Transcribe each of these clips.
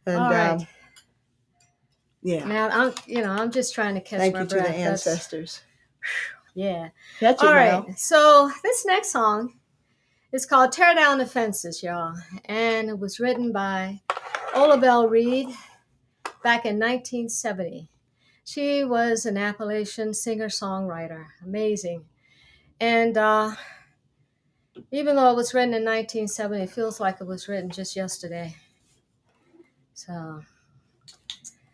And All right. Yeah. Now I'm just trying to catch Thank my you breath. to the ancestors. Yeah. Catch it All now. right. So this next song is called "Tear Down the Fences," y'all, and it was written by Ola Belle Reed back in 1970. She was an Appalachian singer-songwriter. Amazing. And even though it was written in 1970, it feels like it was written just yesterday. So,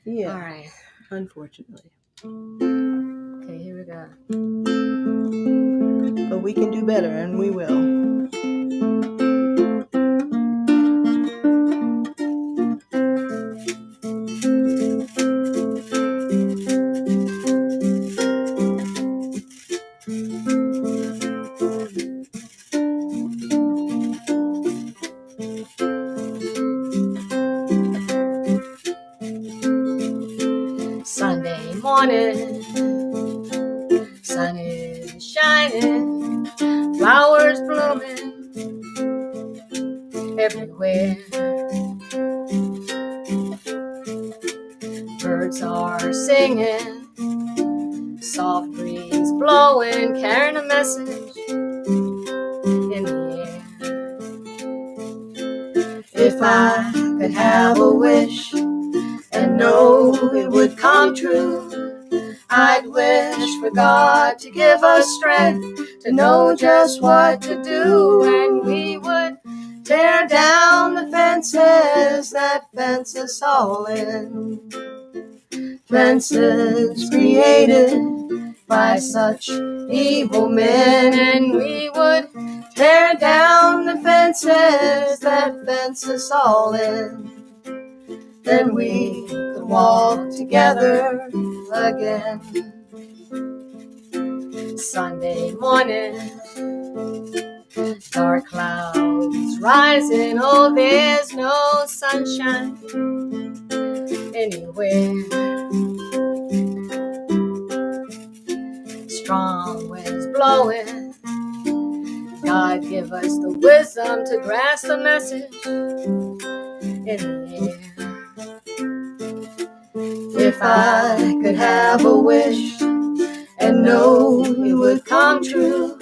Yeah. all right. Unfortunately. Okay, here we go. But we can do better, and we will. Sunday morning, sun is shining, flowers blooming everywhere. Birds are singing, soft breeze blowing, carrying a message in the air. If I could have a wish and know it would come true, I'd wish for God to give us strength to know just what to do, and we would tear down the fences that fence us all in. Fences created by such evil men, and we would tear down the fences that fence us all in. Then we could walk together again. Sunday morning, dark clouds rising, oh, there's no sunshine anywhere. Strong winds blowing, God give us the wisdom to grasp the message in the air. If I could have a wish and know it would come true,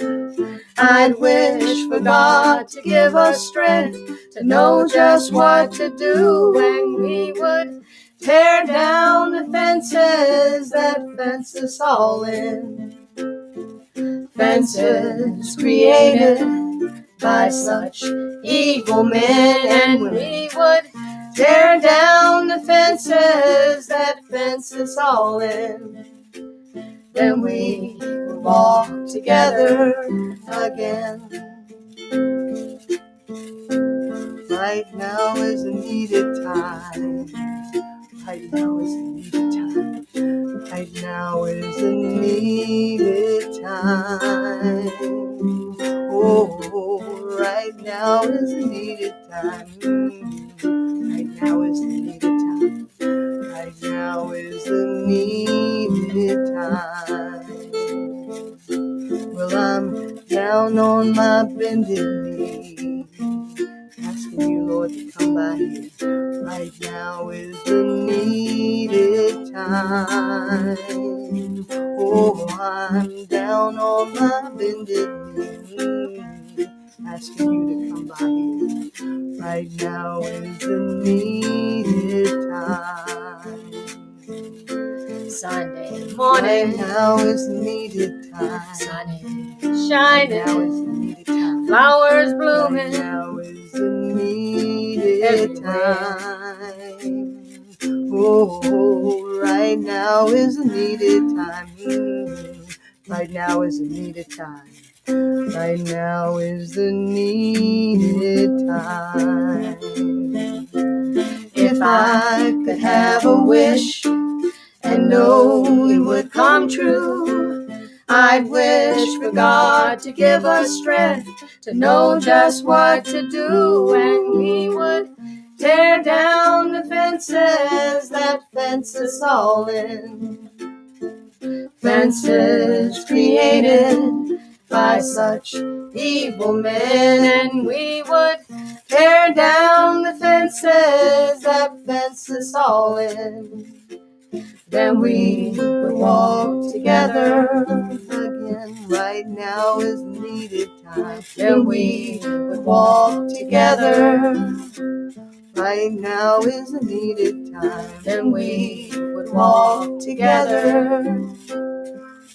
I'd wish for God to give us strength to know just what to do, and we would tear down the fences that fence us all in. Fences created by such evil men, and we would tear down the fences that fence us all in. Then we would walk together again. Right now is a needed time. Right now is a needed time. Right now is a needed time. Oh, right now is a needed time. Right now is a needed time. Right now is a needed time. Well, I'm down on my bended knee, asking you, Lord, to come by here. Right now is the needed time. Oh, I'm down on my bended knee, asking you to come by here. Right now is the needed time. Sunday morning, right now is the needed time. Sun is shining, right now is the needed time. Flowers blooming, right now is the needed time. Oh, right now is the needed time. Right now is the needed time. Right now is the needed time. If I could have a wish and know it would come true, I'd wish for God to give us strength to know just what to do, and we would tear down the fences that fence us all in. Fences created by such evil men, and we would Tear down the fences that fence us all in. Then we would walk together again. Right now is needed time. Then we would walk together. Right now is the needed time. Then we would walk together.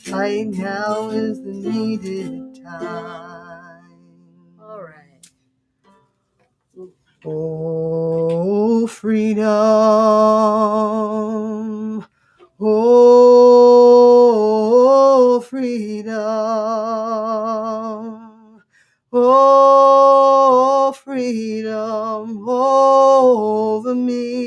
Right now is the needed time. All right. Oh, freedom. Oh, freedom. Oh, freedom over me.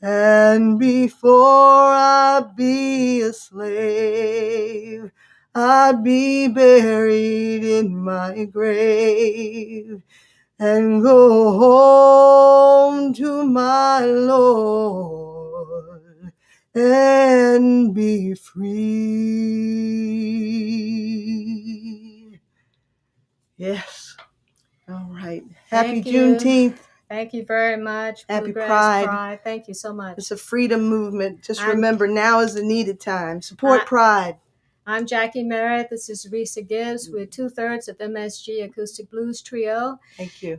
And before I be a slave, I'd be buried in my grave and go home to my Lord and be free. Yes. All right. Happy Juneteenth. Thank you very much. Happy Bluegrass Pride. Thank you so much. It's a freedom movement. Just remember, now is the needed time. Support Pride. I'm Jackie Merritt. This is Resa Gibbs. We're 2/3 of MSG Acoustic Blues Trio. Thank you.